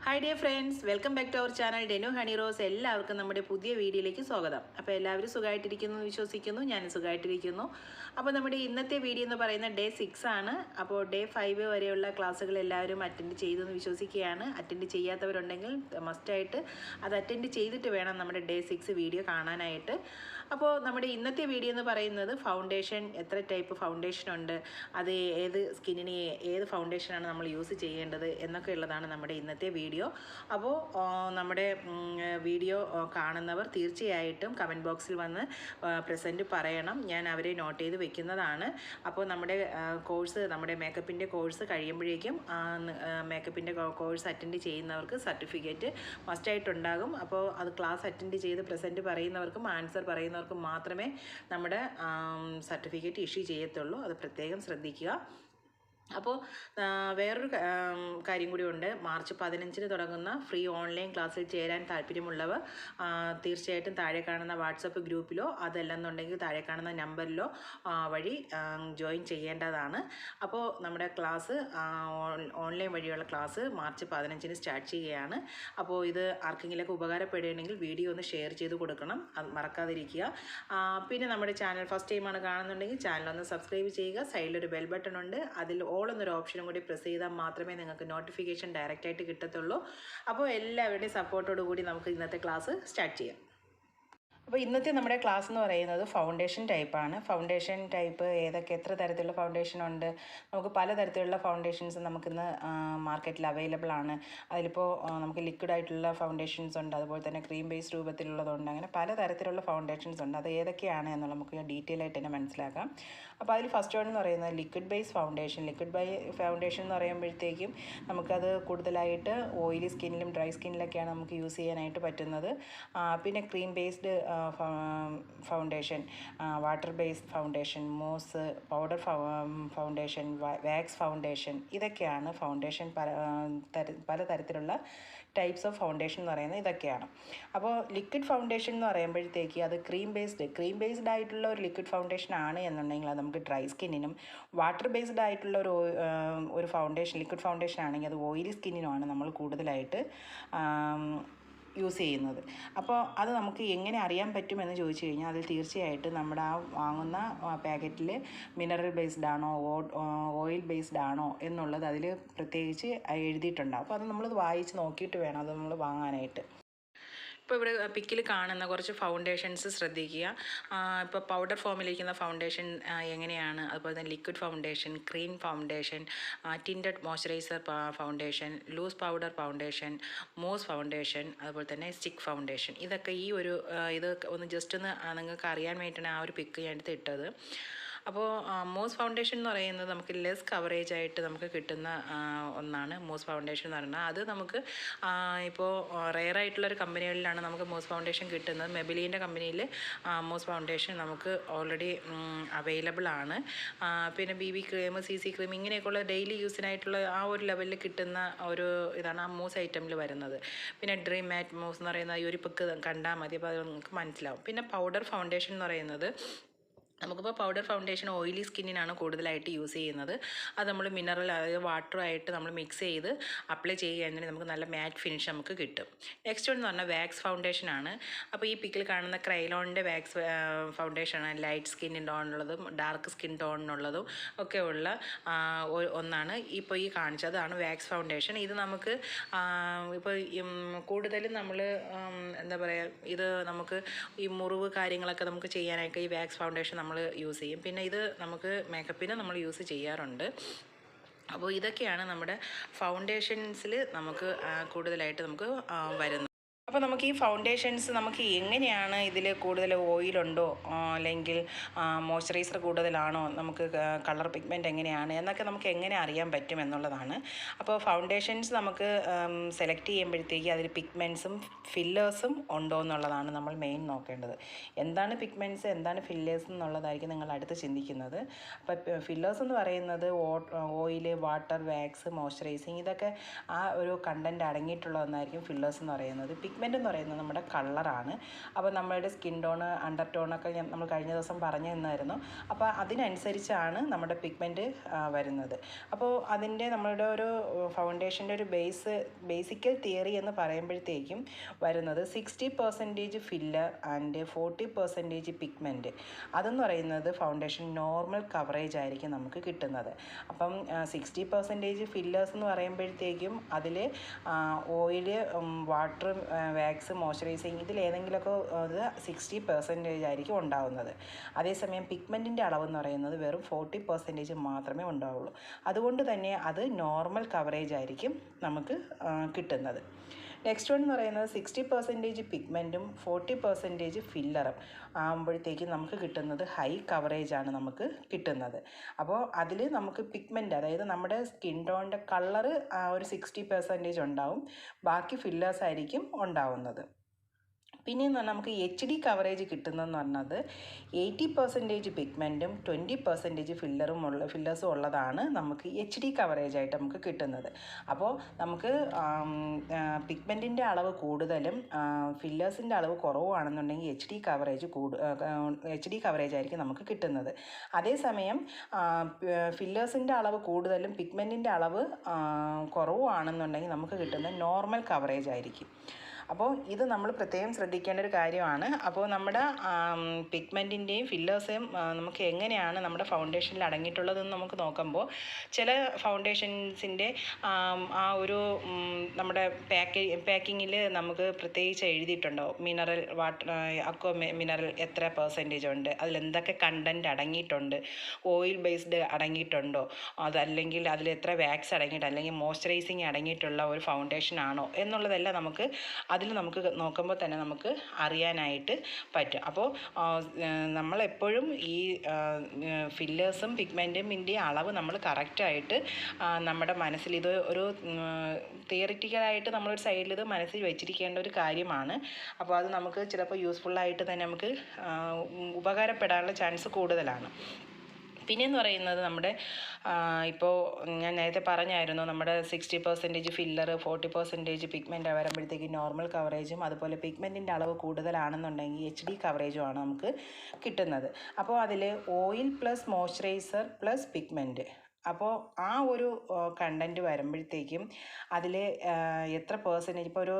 Hi dear friends, welcome back to our channel ᴟᴇᴜ എല്ലാവർക്കും നമ്മുടെ പുതിയ വീഡിയോയിലേക്ക് സ്വാഗതം. അപ്പോൾ എല്ലാവരും സുഖമായിട്ടിരിക്കുന്നു എന്ന് വിശ്വസിക്കുന്നു. ഞാൻ സുഖമായിട്ടിരിക്കുന്നു. അപ്പോൾ നമ്മുടെ ഇന്നത്തെ വീഡിയോ എന്ന് പറയുന്നത് ഡേ 6 ആണ്. അപ്പോൾ ഡേ 5 വരെയുള്ള ക്ലാസ്സുകൾ എല്ലാവരും അറ്റൻഡ് ചെയ്തു എന്ന് വിശ്വസിക്കുകയാണ്. അറ്റൻഡ് ചെയ്യാത്തവരുണ്ടെങ്കിൽ മസ്റ്റായിട്ട് അത് അറ്റൻഡ് ചെയ്തിട്ട് വേണം നമ്മുടെ ഡേ 6 വീഡിയോ കാണാനായിട്ട്. അപ്പോൾ നമ്മുടെ ഇന്നത്തെ വീഡിയോ എന്ന് പറയുന്നത് ഫൗണ്ടേഷൻ, എത്ര ടൈപ്പ് ഫൗണ്ടേഷൻ ഉണ്ട്, അത് ഏത് സ്കിന്നിന് ഏത് ഫൗണ്ടേഷനാണ് നമ്മൾ യൂസ് ചെയ്യേണ്ടത് എന്നൊക്കെ ഉള്ളതാണ് നമ്മുടെ ഇന്നത്തെ വീഡിയോ. അപ്പോൾ നമ്മുടെ വീഡിയോ കാണുന്നവർ തീർച്ചയായിട്ടും കമൻറ്റ് ബോക്സിൽ വന്ന് പ്രസൻറ്റ് പറയണം. ഞാൻ അവരെ നോട്ട് ചെയ്ത് വെക്കുന്നതാണ്. അപ്പോൾ നമ്മുടെ കോഴ്സ്, നമ്മുടെ മേക്കപ്പിൻ്റെ കോഴ്സ് കഴിയുമ്പോഴേക്കും മേക്കപ്പിൻ്റെ കോഴ്സ് അറ്റൻഡ് ചെയ്യുന്നവർക്ക് സർട്ടിഫിക്കറ്റ് മസ്റ്റായിട്ടുണ്ടാകും. അപ്പോൾ അത് ക്ലാസ് അറ്റൻഡ് ചെയ്ത് പ്രസൻറ്റ് പറയുന്നവർക്കും ആൻസർ പറയുന്നവർക്കും മാത്രമേ നമ്മുടെ സർട്ടിഫിക്കറ്റ് ഇഷ്യൂ ചെയ്യത്തുള്ളൂ. അത് പ്രത്യേകം ശ്രദ്ധിക്കുക. അപ്പോൾ വേറൊരു കാര്യം കൂടി ഉണ്ട്. മാർച്ച് 15 തുടങ്ങുന്ന ഫ്രീ ഓൺലൈൻ ക്ലാസ്സിൽ ചേരാൻ താല്പര്യമുള്ളവർ തീർച്ചയായിട്ടും താഴെ കാണുന്ന വാട്സപ്പ് ഗ്രൂപ്പിലോ അതല്ലെന്നുണ്ടെങ്കിൽ താഴെ കാണുന്ന നമ്പറിലോ വഴി ജോയിൻ ചെയ്യേണ്ടതാണ്. അപ്പോൾ നമ്മുടെ ക്ലാസ് ഓൺലൈൻ വഴിയുള്ള ക്ലാസ് മാർച്ച് 15 സ്റ്റാർട്ട് ചെയ്യുകയാണ്. അപ്പോൾ ഇത് ആർക്കെങ്കിലുമൊക്കെ ഉപകാരപ്പെടുകയാണെങ്കിൽ വീഡിയോ ഒന്ന് ഷെയർ ചെയ്ത് കൊടുക്കണം, അത് മറക്കാതിരിക്കുക. പിന്നെ നമ്മുടെ ചാനൽ ഫസ്റ്റ് ടൈമാണ് കാണുന്നുണ്ടെങ്കിൽ ചാനലൊന്ന് സബ്സ്ക്രൈബ് ചെയ്യുക. സൈഡിലൊരു ബെൽ ബട്ടൺ ഉണ്ട്, അതിൽ ഓൾ എന്നൊരു ഓപ്ഷനും കൂടി പ്രസ് ചെയ്താൽ മാത്രമേ നിങ്ങൾക്ക് നോട്ടിഫിക്കേഷൻ ഡയറക്റ്റായിട്ട് കിട്ടത്തുള്ളൂ. അപ്പോൾ എല്ലാവരുടെയും സപ്പോർട്ടോടു കൂടി നമുക്ക് ഇന്നത്തെ ക്ലാസ് സ്റ്റാർട്ട് ചെയ്യാം. അപ്പോൾ ഇന്നത്തെ നമ്മുടെ ക്ലാസ് എന്ന് പറയുന്നത് ഫൗണ്ടേഷൻ ടൈപ്പാണ്. ഫൗണ്ടേഷൻ ടൈപ്പ് ഏതൊക്കെ, എത്ര തരത്തിലുള്ള ഫൗണ്ടേഷൻ ഉണ്ട്, നമുക്ക് പലതരത്തിലുള്ള ഫൗണ്ടേഷൻസ് നമുക്കിന്ന് മാർക്കറ്റിൽ അവൈലബിൾ ആണ്. അതിലിപ്പോൾ നമുക്ക് ലിക്വിഡ് ആയിട്ടുള്ള ഫൗണ്ടേഷൻസ് ഉണ്ട്, അതുപോലെ തന്നെ ക്രീം ബേസ് രൂപത്തിലുള്ളതുണ്ട്. അങ്ങനെ പലതരത്തിലുള്ള ഫൗണ്ടേഷൻസ് ഉണ്ട്. അത് ഏതൊക്കെയാണ് എന്നുള്ളത് നമുക്ക് ഡീറ്റെയിൽ ആയിട്ട് തന്നെ മനസ്സിലാക്കാം. അപ്പോൾ അതിൽ ഫസ്റ്റ് വൺ എന്ന് പറയുന്നത് liquid base foundation. Liquid foundation എന്ന് പറയുമ്പോഴത്തേക്കും നമുക്കത് കൂടുതലായിട്ട് ഓയിലി സ്കിന്നിലും ഡ്രൈ സ്കിന്നിലൊക്കെയാണ് നമുക്ക് യൂസ് ചെയ്യാനായിട്ട് പറ്റുന്നത്. പിന്നെ cream based foundation, water based foundation, mousse, powder foundation, wax foundation, ഇതൊക്കെയാണ് ഫൗണ്ടേഷൻ. പലതരത്തിലുള്ള ടൈപ്സ് ഓഫ് ഫൗണ്ടേഷൻ എന്ന് പറയുന്നത് ഇതൊക്കെയാണ്. അപ്പോൾ ലിക്വിഡ് ഫൗണ്ടേഷൻ എന്ന് പറയുമ്പോഴത്തേക്ക് അത് ക്രീം ബേസ്ഡ് ആയിട്ടുള്ള ഒരു ലിക്വിഡ് ഫൗണ്ടേഷൻ ആണ് എന്നുണ്ടെങ്കിൽ അത് നമുക്ക് ഡ്രൈ സ്കിന്നിനും, വാട്ടർ ബേസ്ഡ് ആയിട്ടുള്ള ഒരു ഫൗണ്ടേഷൻ, ലിക്വിഡ് ഫൗണ്ടേഷൻ ആണെങ്കിൽ അത് ഓയിലി സ്കിന്നിനുമാണ് നമ്മൾ കൂടുതലായിട്ട് യൂസ് ചെയ്യുന്നത്. അപ്പോൾ അത് നമുക്ക് എങ്ങനെ അറിയാൻ പറ്റുമെന്ന് ചോദിച്ചു കഴിഞ്ഞാൽ അതിൽ തീർച്ചയായിട്ടും നമ്മുടെ ആ വാങ്ങുന്ന പാക്കറ്റിൽ മിനറൽ ബേസ്ഡ് ആണോ ഓയിൽ ബേസ്ഡ് ആണോ എന്നുള്ളത് അതിൽ പ്രത്യേകിച്ച് എഴുതിയിട്ടുണ്ടാകും. അപ്പോൾ അത് നമ്മളത് വായിച്ച് നോക്കിയിട്ട് വേണം അത് നമ്മൾ വാങ്ങാനായിട്ട്. ഇപ്പോൾ ഇവിടെ പിക്കിൽ കാണുന്ന കുറച്ച് ഫൗണ്ടേഷൻസ് ശ്രദ്ധിക്കുക. ഇപ്പോൾ പൗഡർ ഫോമിലിരിക്കുന്ന ഫൗണ്ടേഷൻ എങ്ങനെയാണ്, അതുപോലെ തന്നെ liquid foundation, cream foundation, tinted moisturiser foundation, loose powder foundation, mousse foundation, അതുപോലെ തന്നെ സ്റ്റിക്ക് ഫൗണ്ടേഷൻ. ഇതൊക്കെ ഇത് ഒന്ന് ജസ്റ്റ് ഒന്ന് നിങ്ങൾക്ക് അറിയാൻ വേണ്ടിയിട്ടാണ് ആ ഒരു പിക്ക് ഞാൻ എടുത്ത് ഇട്ടത്. അപ്പോൾ മൂസ് ഫൗണ്ടേഷൻ എന്ന് പറയുന്നത് നമുക്ക് ലെസ് കവറേജ് ആയിട്ട് നമുക്ക് കിട്ടുന്ന ഒന്നാണ് മൂസ് ഫൗണ്ടേഷൻ എന്ന് പറയുന്നത്. അത് നമുക്ക് ഇപ്പോൾ റെയർ ആയിട്ടുള്ളൊരു കമ്പനികളിലാണ് നമുക്ക് മൂസ് ഫൗണ്ടേഷൻ കിട്ടുന്നത്. മെബിലിൻ്റെ കമ്പനിയിൽ മൂസ് ഫൗണ്ടേഷൻ നമുക്ക് ഓൾറെഡി അവൈലബിൾ ആണ്. പിന്നെ BB ക്രീം, CC ക്രീം, ഇങ്ങനെയൊക്കെയുള്ള ഡെയിലി യൂസിനായിട്ടുള്ള ആ ഒരു ലെവലിൽ കിട്ടുന്ന ഒരു ഇതാണ് ആ മൂസ് ഐറ്റമിൽ വരുന്നത്. പിന്നെ ഡ്രീം മാറ്റ് മൂസ് എന്ന് പറയുന്ന ഈ ഒരു പിക്ക് കണ്ടാൽ മതി, അപ്പോൾ അത് നമുക്ക് മനസ്സിലാവും. പിന്നെ പൗഡർ ഫൗണ്ടേഷൻ എന്ന് പറയുന്നത് നമുക്കിപ്പോൾ പൗഡർ ഫൗണ്ടേഷൻ ഓയിലി സ്കിന്നിനാണ് കൂടുതലായിട്ട് യൂസ് ചെയ്യുന്നത്. അത് നമ്മൾ മിനറൽ, അതായത് വാട്ടറുമായിട്ട് നമ്മൾ മിക്സ് ചെയ്ത് അപ്ലൈ ചെയ്യുകയാണെങ്കിൽ നമുക്ക് നല്ല മാറ്റ് ഫിനിഷ് നമുക്ക് കിട്ടും. നെക്സ്റ്റ് എന്ന് പറഞ്ഞാൽ വാക്സ് ഫൗണ്ടേഷനാണ്. അപ്പോൾ ഈ പിക്കിൽ കാണുന്ന ക്രൈലോണിൻ്റെ വാക്സ് ഫൗണ്ടേഷനാണ്. ലൈറ്റ് സ്കിൻ ടോണിനുള്ളതും ഡാർക്ക് സ്കിൻ ടോണിനുള്ളതും ഒക്കെ ഉള്ള ഒന്നാണ് ഇപ്പോൾ ഈ കാണിച്ചത്. അതാണ് വാക്സ് ഫൗണ്ടേഷൻ. ഇത് നമുക്ക് ഇപ്പോൾ കൂടുതലും നമ്മൾ എന്താ പറയുക, ഇത് നമുക്ക് ഈ മുറിവ് കാര്യങ്ങളൊക്കെ നമുക്ക് ചെയ്യാനായിട്ട് ഈ വാക്സ് ഫൗണ്ടേഷൻ നമ്മൾ യൂസ് ചെയ്യും. പിന്നെ ഇത് നമുക്ക് മേക്കപ്പിന് നമ്മൾ യൂസ് ചെയ്യാറുണ്ട്. അപ്പോൾ ഇതൊക്കെയാണ് നമ്മുടെ ഫൗണ്ടേഷൻസിൽ നമുക്ക് കൂടുതലായിട്ട് നമുക്ക് വരുന്നത്. അപ്പോൾ നമുക്ക് ഈ ഫൗണ്ടേഷൻസ് നമുക്ക് എങ്ങനെയാണ് ഇതിൽ കൂടുതൽ ഓയിലുണ്ടോ അല്ലെങ്കിൽ മോയ്സ്ചറൈസർ കൂടുതലാണോ, നമുക്ക് കളർ പിഗ്മെൻറ്റ് എങ്ങനെയാണ് എന്നൊക്കെ നമുക്ക് എങ്ങനെ അറിയാൻ പറ്റും എന്നുള്ളതാണ്. അപ്പോൾ ഫൗണ്ടേഷൻസ് നമുക്ക് സെലക്ട് ചെയ്യുമ്പോഴത്തേക്ക് അതിൽ പിഗ്മെൻറ്റ്സും ഫില്ലേഴ്സും ഉണ്ടോ എന്നുള്ളതാണ് നമ്മൾ മെയിൻ നോക്കേണ്ടത്. എന്താണ് പിഗ്മെൻറ്റ്സ്, എന്താണ് ഫില്ലേഴ്സ് എന്നുള്ളതായിരിക്കും നിങ്ങൾ അടുത്ത് ചിന്തിക്കുന്നത്. അപ്പോൾ ഫില്ലേഴ്സ് എന്ന് പറയുന്നത് ഓയിൽ, വാട്ടർ, വാക്സ്, മോയ്സ്ചറൈസിങ്, ഇതൊക്കെ ആ ഒരു കണ്ടൻറ്റ് അടങ്ങിയിട്ടുള്ള ഒന്നായിരിക്കും ഫില്ലേഴ്സ് എന്ന് പറയുന്നത്. പിഗ്മെൻ്റ് എന്ന് പറയുന്നത് നമ്മുടെ കളറാണ്. അപ്പോൾ നമ്മളുടെ സ്കിൻ ടോണ്, അണ്ടർ ടോണൊക്കെ നമ്മൾ കഴിഞ്ഞ ദിവസം പറഞ്ഞു തന്നായിരുന്നു. അപ്പോൾ അതിനനുസരിച്ചാണ് നമ്മുടെ പിഗ്മെൻറ്റ് വരുന്നത്. അപ്പോൾ അതിൻ്റെ നമ്മളുടെ ഒരു ഫൗണ്ടേഷൻ്റെ ഒരു ബേസിക്കൽ തിയറി എന്ന് പറയുമ്പോഴത്തേക്കും വരുന്നത് 60% ഫില്ലർ ആൻഡ് 40% പിഗ്മെൻറ്റ്. അതെന്ന് പറയുന്നത് ഫൗണ്ടേഷൻ നോർമൽ കവറേജ് ആയിരിക്കും നമുക്ക് കിട്ടുന്നത്. അപ്പം 60% ഫില്ലേഴ്സ് എന്ന് പറയുമ്പോഴത്തേക്കും അതിൽ ഓയില്, വാട്ടർ, വാക്സ്, മോയ്സ്ചറൈസിങ് ഇതിലേതെങ്കിലുമൊക്കെ അത് 60% ആയിരിക്കും ഉണ്ടാവുന്നത്. അതേസമയം പിഗ്മെൻറ്റിൻ്റെ അളവെന്ന് പറയുന്നത് വെറും 40% മാത്രമേ ഉണ്ടാവുള്ളൂ. അതുകൊണ്ട് തന്നെ അത് നോർമൽ കവറേജ് ആയിരിക്കും നമുക്ക് കിട്ടുന്നത്. നെക്സ്റ്റ് വൺ എന്ന് പറയുന്നത് 60% പിഗ്മെൻറ്റും 40% ഫില്ലറും ആകുമ്പോഴത്തേക്കും നമുക്ക് കിട്ടുന്നത് ഹൈ കവറേജാണ് നമുക്ക് കിട്ടുന്നത്. അപ്പോൾ അതിൽ നമുക്ക് പിഗ്മെൻറ്റ്, അതായത് നമ്മുടെ സ്കിൻ ടോണിൻ്റെ കളറ് ഒരു 60% ഉണ്ടാവും, ബാക്കി ഫില്ലേഴ്സ് ആയിരിക്കും ഉണ്ടാവുന്നത്. പിന്നെയെന്ന് പറഞ്ഞാൽ നമുക്ക് HD കവറേജ് കിട്ടുന്നതെന്ന് പറഞ്ഞത് 80% പിഗ്മെൻറ്റും 20% ഫില്ലേഴ്സും ഉള്ളതാണ് നമുക്ക് HD കവറേജ് ആയിട്ട് നമുക്ക് കിട്ടുന്നത്. അപ്പോൾ നമുക്ക് പിഗ്മെൻറ്റിൻ്റെ അളവ് കൂടുതലും ഫില്ലേഴ്സിൻ്റെ അളവ് കുറവാണെന്നുണ്ടെങ്കിൽ HD കവറേജ് ആയിരിക്കും നമുക്ക് കിട്ടുന്നത്. അതേസമയം ഫില്ലേഴ്സിൻ്റെ അളവ് കൂടുതലും പിഗ്മെൻറ്റിൻ്റെ അളവ് കുറവാണെന്നുണ്ടെങ്കിൽ നമുക്ക് കിട്ടുന്നത് നോർമൽ കവറേജ് ആയിരിക്കും. അപ്പോൾ ഇത് നമ്മൾ പ്രത്യേകം ശ്രദ്ധിക്കേണ്ട ഒരു കാര്യമാണ്. അപ്പോൾ നമ്മുടെ പിഗ്മെൻറ്റിൻ്റെയും ഫില്ലേഴ്സേയും നമുക്ക് എങ്ങനെയാണ് നമ്മുടെ ഫൗണ്ടേഷനിൽ അടങ്ങിയിട്ടുള്ളതെന്ന് നമുക്ക് നോക്കുമ്പോൾ ചില ഫൗണ്ടേഷൻസിൻ്റെ ആ ഒരു നമ്മുടെ പാക്കിങ്ങിൽ നമുക്ക് പ്രത്യേകിച്ച് എഴുതിയിട്ടുണ്ടാവും മിനറൽ വാട്ടർ, അക്വ മിനറൽ എത്ര % ഉണ്ട്, അതിലെന്തൊക്കെ കണ്ടൻറ്റ് അടങ്ങിയിട്ടുണ്ട്, ഓയിൽ ബേസ്ഡ് അടങ്ങിയിട്ടുണ്ടോ, അതല്ലെങ്കിൽ അതിൽ എത്ര വാക്സ് അടങ്ങിയിട്ട് അല്ലെങ്കിൽ മോയ്സ്ചറൈസിങ് അടങ്ങിയിട്ടുള്ള ഒരു ഫൗണ്ടേഷൻ ആണോ എന്നുള്ളതെല്ലാം അതിൽ നമുക്ക് നോക്കുമ്പോൾ തന്നെ നമുക്ക് അറിയാനായിട്ട് പറ്റും. അപ്പോൾ നമ്മളെപ്പോഴും ഈ ഫില്ലേഴ്സും പിഗ്മെൻറ്റിൻ്റെ അളവ് നമ്മൾ കറക്റ്റായിട്ട് നമ്മുടെ മനസ്സിൽ, ഇത് ഒരു തിയറിറ്റിക്കലായിട്ട് നമ്മളൊരു സൈഡിൽ ഇത് മനസ്സിൽ വെച്ചിരിക്കേണ്ട ഒരു കാര്യമാണ്. അപ്പോൾ അത് നമുക്ക് ചിലപ്പോൾ യൂസ്ഫുള്ളായിട്ട് തന്നെ നമുക്ക് ഉപകാരപ്പെടാനുള്ള ചാൻസ് കൂടുതലാണ്. പിന്നെയെന്ന് പറയുന്നത് നമ്മുടെ ഇപ്പോൾ ഞാൻ നേരത്തെ പറഞ്ഞായിരുന്നു, നമ്മുടെ 60% ഫില്ലർ, 40% പിഗ്മെൻറ്റ് വരുമ്പോഴത്തേക്ക് നോർമൽ കവറേജും അതുപോലെ പിഗ്മെൻറ്റിൻ്റെ അളവ് കൂടുതലാണെന്നുണ്ടെങ്കിൽ HD കവറേജുമാണ് നമുക്ക് കിട്ടുന്നത്. അപ്പോൾ അതിൽ oil plus moisturiser plus pigment, അപ്പോൾ ആ ഒരു കണ്ടൻറ്റ് വരുമ്പോഴത്തേക്കും അതിൽ എത്ര %, ഇപ്പോൾ ഒരു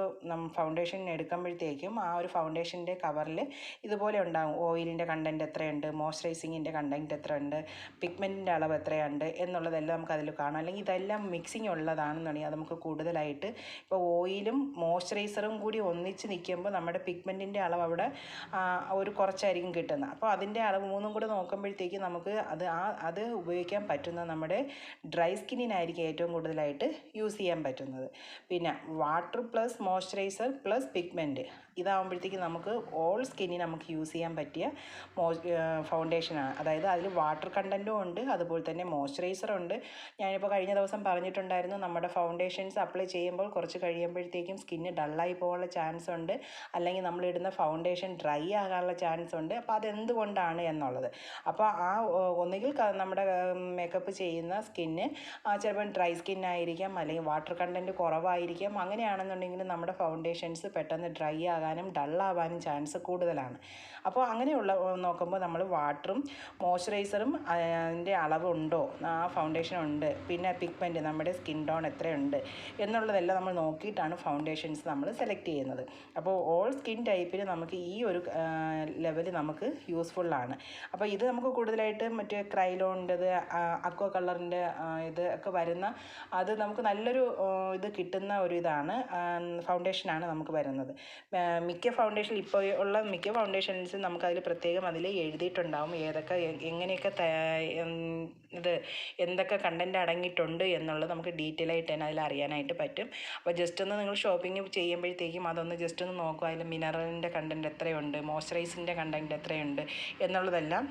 ഫൗണ്ടേഷൻ എടുക്കുമ്പോഴത്തേക്കും ആ ഒരു ഫൗണ്ടേഷൻ്റെ കവറിൽ ഇതുപോലെ ഉണ്ടാകും, ഓയിലിൻ്റെ കണ്ടൻറ്റ് എത്രയുണ്ട്, മോയ്സ്ചറൈസിങ്ങിൻ്റെ കണ്ടൻറ്റ് എത്രയുണ്ട്, പിഗ്മെൻറ്റിൻ്റെ അളവ് എത്രയുണ്ട് എന്നുള്ളതെല്ലാം നമുക്ക് അതിൽ കാണാം. അല്ലെങ്കിൽ ഇതെല്ലാം മിക്സിങ് ഉള്ളതാണെന്നുണ്ടെങ്കിൽ അത് നമുക്ക് കൂടുതലായിട്ട്, ഇപ്പോൾ ഓയിലും മോയ്സ്ചറൈസറും കൂടി ഒന്നിച്ച് നിൽക്കുമ്പോൾ നമ്മുടെ പിഗ്മെൻറ്റിൻ്റെ അളവ് അവിടെ ഒരു കുറച്ചായിരിക്കും കിട്ടുന്നത്. അപ്പോൾ അതിൻ്റെ അളവ് മൂന്നും കൂടെ നോക്കുമ്പോഴത്തേക്കും നമുക്ക് അത് ഉപയോഗിക്കാൻ പറ്റുന്നത് നമ്മുടെ ഡ്രൈ സ്കിന്നിനായിരിക്കും ഏറ്റവും കൂടുതലായിട്ട് യൂസ് ചെയ്യാൻ പറ്റുന്നത്. പിന്നെ water plus moisturiser plus pigment ഇതാകുമ്പോഴത്തേക്കും നമുക്ക് ഓൾ സ്കിന്നിന് നമുക്ക് യൂസ് ചെയ്യാൻ പറ്റിയ ഫൗണ്ടേഷനാണ്. അതായത് അതിൽ വാട്ടർ കണ്ടൻറ്റും ഉണ്ട്, അതുപോലെ തന്നെ മോയ്സ്ചറൈസറും ഉണ്ട്. ഞാനിപ്പോൾ കഴിഞ്ഞ ദിവസം പറഞ്ഞിട്ടുണ്ടായിരുന്നു, നമ്മുടെ ഫൗണ്ടേഷൻസ് അപ്ലൈ ചെയ്യുമ്പോൾ കുറച്ച് കഴിയുമ്പോഴത്തേക്കും സ്കിന്ന് ഡള്ളായി പോകാനുള്ള ചാൻസ് ഉണ്ട്, അല്ലെങ്കിൽ നമ്മളിടുന്ന ഫൗണ്ടേഷൻ ഡ്രൈ ആകാനുള്ള ചാൻസ് ഉണ്ട്. അപ്പോൾ അതെന്തുകൊണ്ടാണ് എന്നുള്ളത്. അപ്പോൾ ഒന്നുകിൽ നമ്മുടെ മേക്കപ്പ് ചെയ്യുന്ന സ്കിന്ന് ചിലപ്പോൾ ഡ്രൈ സ്കിന്നായിരിക്കാം, അല്ലെങ്കിൽ വാട്ടർ കണ്ടൻറ്റ് കുറവായിരിക്കാം. അങ്ങനെയാണെന്നുണ്ടെങ്കിൽ നമ്മുടെ ഫൗണ്ടേഷൻസ് പെട്ടെന്ന് ഡ്രൈ ആകാനും ഡള്ളാവാനും ചാൻസ് കൂടുതലാണ്. അപ്പോൾ അങ്ങനെയുള്ള നോക്കുമ്പോൾ നമ്മൾ വാട്ടറും മോയ്സ്ചറൈസറും അതിൻ്റെ അളവുണ്ടോ, ആ ഫൗണ്ടേഷൻ ഉണ്ട്, പിന്നെ പിഗ്മെൻറ്റ് നമ്മുടെ സ്കിൻ ടോൺ എത്രയുണ്ട് എന്നുള്ളതെല്ലാം നമ്മൾ നോക്കിയിട്ടാണ് ഫൗണ്ടേഷൻസ് നമ്മൾ സെലക്ട് ചെയ്യുന്നത്. അപ്പോൾ ഓൾ സ്കിൻ ടൈപ്പിന് നമുക്ക് ഈ ഒരു ലെവൽ നമുക്ക് യൂസ്ഫുള്ളാണ്. അപ്പോൾ ഇത് നമുക്ക് കൂടുതലായിട്ട് മറ്റേ ക്രൈലോണിൻ്റെത്, അക്വ കളറിൻ്റെ ഇത് ഒക്കെ വരുന്ന, അത് നമുക്ക് നല്ലൊരു ഇത് കിട്ടുന്ന ഒരു ഇതാണ് ഫൗണ്ടേഷനാണ് നമുക്ക് വരുന്നത്. മിക്ക ഫൗണ്ടേഷൻ, ഇപ്പോൾ ഉള്ള മിക്ക ഫൗണ്ടേഷൻസ് നമുക്കതിൽ പ്രത്യേകം അതിൽ എഴുതിയിട്ടുണ്ടാവും ഏതൊക്കെ എങ്ങനെയൊക്കെ എന്തൊക്കെ കണ്ടൻറ്റ് അടങ്ങിയിട്ടുണ്ട് എന്നുള്ളത് നമുക്ക് ഡീറ്റെയിൽ ആയിട്ട് തന്നെ അതിൽ അറിയാനായിട്ട് പറ്റും. അപ്പോൾ ജസ്റ്റ് ഒന്ന് നിങ്ങൾ ഷോപ്പിംഗ് ചെയ്യുമ്പോഴത്തേക്കും അതൊന്ന് ജസ്റ്റ് ഒന്ന് നോക്കുക, അതിൽ മിനറലിൻ്റെ കണ്ടൻറ്റ് എത്രയുണ്ട്, മോയ്സ്ചറൈസിൻ്റെ കണ്ടൻറ്റ് എത്രയുണ്ട് എന്നുള്ളതെല്ലാം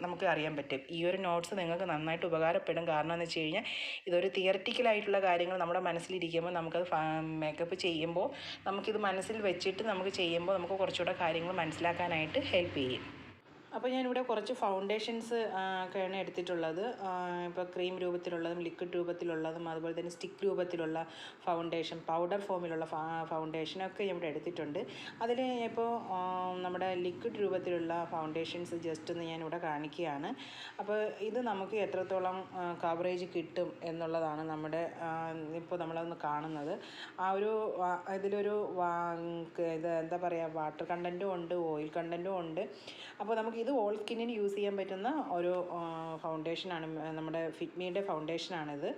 നമുക്ക് അറിയാൻ പറ്റും. ഈ ഒരു നോട്ട്സ് നിങ്ങൾക്ക് നന്നായിട്ട് ഉപകാരപ്പെടും. കാരണം എന്ന് വെച്ച് കഴിഞ്ഞാൽ ഇതൊരു തിയററ്റിക്കലായിട്ടുള്ള കാര്യങ്ങൾ നമ്മുടെ മനസ്സിലിരിക്കുമ്പോൾ നമുക്കത് മേക്കപ്പ് ചെയ്യുമ്പോൾ നമുക്കിത് മനസ്സിൽ വെച്ചിട്ട് നമുക്ക് ചെയ്യുമ്പോൾ നമുക്ക് കുറച്ചുകൂടെ കാര്യങ്ങൾ മനസ്സിലാക്കാനായിട്ട് ഹെൽപ്പ് ചെയ്യും. അപ്പോൾ ഞാനിവിടെ കുറച്ച് ഫൗണ്ടേഷൻസ് ഒക്കെയാണ് എടുത്തിട്ടുള്ളത്. ഇപ്പോൾ ക്രീം രൂപത്തിലുള്ളതും ലിക്വിഡ് രൂപത്തിലുള്ളതും അതുപോലെ തന്നെ സ്റ്റിക്ക് രൂപത്തിലുള്ള ഫൗണ്ടേഷൻ, പൗഡർ ഫോമിലുള്ള ഫൗണ്ടേഷനൊക്കെ ഇവിടെ എടുത്തിട്ടുണ്ട്. അതിൽ ഇപ്പോൾ നമ്മുടെ ലിക്വിഡ് രൂപത്തിലുള്ള ഫൗണ്ടേഷൻസ് ജസ്റ്റ് ഒന്ന് ഞാനിവിടെ കാണിക്കുകയാണ്. അപ്പോൾ ഇത് നമുക്ക് എത്രത്തോളം കവറേജ് കിട്ടും എന്നുള്ളതാണ് നമ്മുടെ ഇപ്പോൾ നമ്മളൊന്ന് കാണുന്നത്. ആ ഒരു ഇതിലൊരു ഇത് എന്താ പറയുക, വാട്ടർ കണ്ടൻറ്റും ഉണ്ട്, ഓയിൽ കണ്ടൻറ്റും ഉണ്ട്. അപ്പോൾ നമുക്കിത് ഓൾ സ്കിന്നിന് യൂസ് ചെയ്യാൻ പറ്റുന്ന ഒരു ഫൗണ്ടേഷനാണ്, നമ്മുടെ ഫിറ്റ്മിയുടെ ഫൗണ്ടേഷനാണിത്.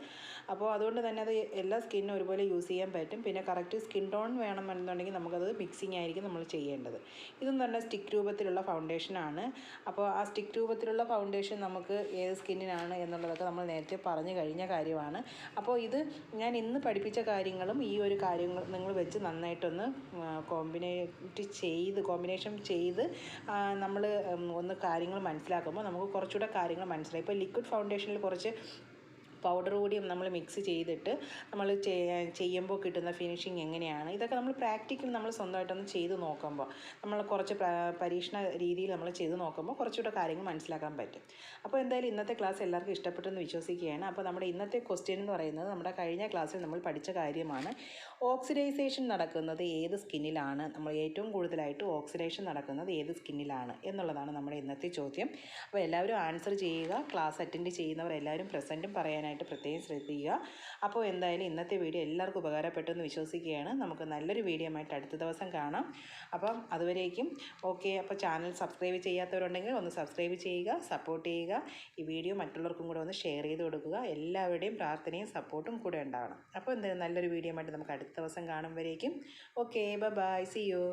അപ്പോൾ അതുകൊണ്ട് തന്നെ അത് എല്ലാ സ്കിന്നിനും ഒരുപോലെ യൂസ് ചെയ്യാൻ പറ്റും. പിന്നെ കറക്റ്റ് സ്കിൻ ടോൺ വേണമെന്നുണ്ടെങ്കിൽ നമുക്കത് മിക്സിങ് ആയിരിക്കും നമ്മൾ ചെയ്യേണ്ടത്. ഇതെന്ന് പറഞ്ഞാൽ സ്റ്റിക്ക് രൂപത്തിലുള്ള ഫൗണ്ടേഷനാണ്. അപ്പോൾ ആ സ്റ്റിക്ക് രൂപത്തിലുള്ള ഫൗണ്ടേഷൻ നമുക്ക് ഏത് സ്കിന്നിനാണ് എന്നുള്ളതൊക്കെ നമ്മൾ നേരത്തെ പറഞ്ഞു കഴിഞ്ഞ കാര്യമാണ്. അപ്പോൾ ഇത് ഞാൻ ഇന്ന് പഠിപ്പിച്ച കാര്യങ്ങളും ഈ ഒരു കാര്യങ്ങൾ നിങ്ങൾ വെച്ച് നന്നായിട്ടൊന്ന് കോമ്പിനേഷൻ ചെയ്ത് നമ്മൾ ഒന്ന് കാര്യങ്ങൾ മനസ്സിലാക്കുമ്പോൾ നമുക്ക് കുറച്ചുകൂടെ കാര്യങ്ങൾ മനസ്സിലായി. ഇപ്പോൾ ലിക്വിഡ് ഫൗണ്ടേഷനിൽ കുറച്ച് പൗഡർ കൂടി നമ്മൾ മിക്സ് ചെയ്തിട്ട് നമ്മൾ ചെയ്യുമ്പോൾ കിട്ടുന്ന ഫിനിഷിങ് എങ്ങനെയാണ്, ഇതൊക്കെ നമ്മൾ പ്രാക്ടിക്കൽ നമ്മൾ സ്വന്തമായിട്ടൊന്ന് ചെയ്ത് നോക്കുമ്പോൾ, നമ്മൾ കുറച്ച് പരീക്ഷണ രീതിയിൽ നമ്മൾ ചെയ്ത് നോക്കുമ്പോൾ കുറച്ചുകൂടെ കാര്യങ്ങൾ മനസ്സിലാക്കാൻ പറ്റും. അപ്പോൾ എന്തായാലും ഇന്നത്തെ ക്ലാസ് എല്ലാവർക്കും ഇഷ്ടപ്പെട്ടെന്ന് വിശ്വസിക്കുകയാണ്. അപ്പോൾ നമ്മുടെ ഇന്നത്തെ ക്വസ്റ്റ്യൻ എന്ന് പറയുന്നത് നമ്മുടെ കഴിഞ്ഞ ക്ലാസ്സിൽ നമ്മൾ പഠിച്ച കാര്യമാണ്. ഓക്സിഡൈസേഷൻ നടക്കുന്നത് ഏത് സ്കിന്നിലാണ്, നമ്മൾ ഏറ്റവും കൂടുതലായിട്ട് ഓക്സിഡേഷൻ നടക്കുന്നത് ഏത് സ്കിന്നിലാണ് എന്നുള്ളതാണ് നമ്മുടെ ഇന്നത്തെ ചോദ്യം. അപ്പോൾ എല്ലാവരും ആൻസർ ചെയ്യുക. ക്ലാസ് അറ്റൻഡ് ചെയ്യുന്നവർ എല്ലാവരും പ്രസൻറ്റും പറയാനായിട്ട് പ്രത്യേകം ശ്രദ്ധിക്കുക. അപ്പോൾ എന്തായാലും ഇന്നത്തെ വീഡിയോ എല്ലാവർക്കും ഉപകാരപ്പെട്ടെന്ന് വിശ്വസിക്കുകയാണ്. നമുക്ക് നല്ലൊരു വീഡിയോ ആയിട്ട് അടുത്ത ദിവസം കാണാം. അപ്പം അതുവരേക്കും ഓക്കെ. അപ്പോൾ ചാനൽ സബ്സ്ക്രൈബ് ചെയ്യാത്തവരുണ്ടെങ്കിൽ ഒന്ന് സബ്സ്ക്രൈബ് ചെയ്യുക, സപ്പോർട്ട് ചെയ്യുക. ഈ വീഡിയോ മറ്റുള്ളവർക്കും കൂടെ ഒന്ന് ഷെയർ ചെയ്ത് കൊടുക്കുക. എല്ലാവരുടെയും പ്രാർത്ഥനയും സപ്പോർട്ടും കൂടെ ഉണ്ടാവണം. അപ്പോൾ എന്തായാലും നല്ലൊരു വീഡിയോ ആയിട്ട് നമുക്ക് അടുത്ത ദിവസം കാണുമ്പോഴേക്കും ഓക്കെ, ബൈ, സീ യു.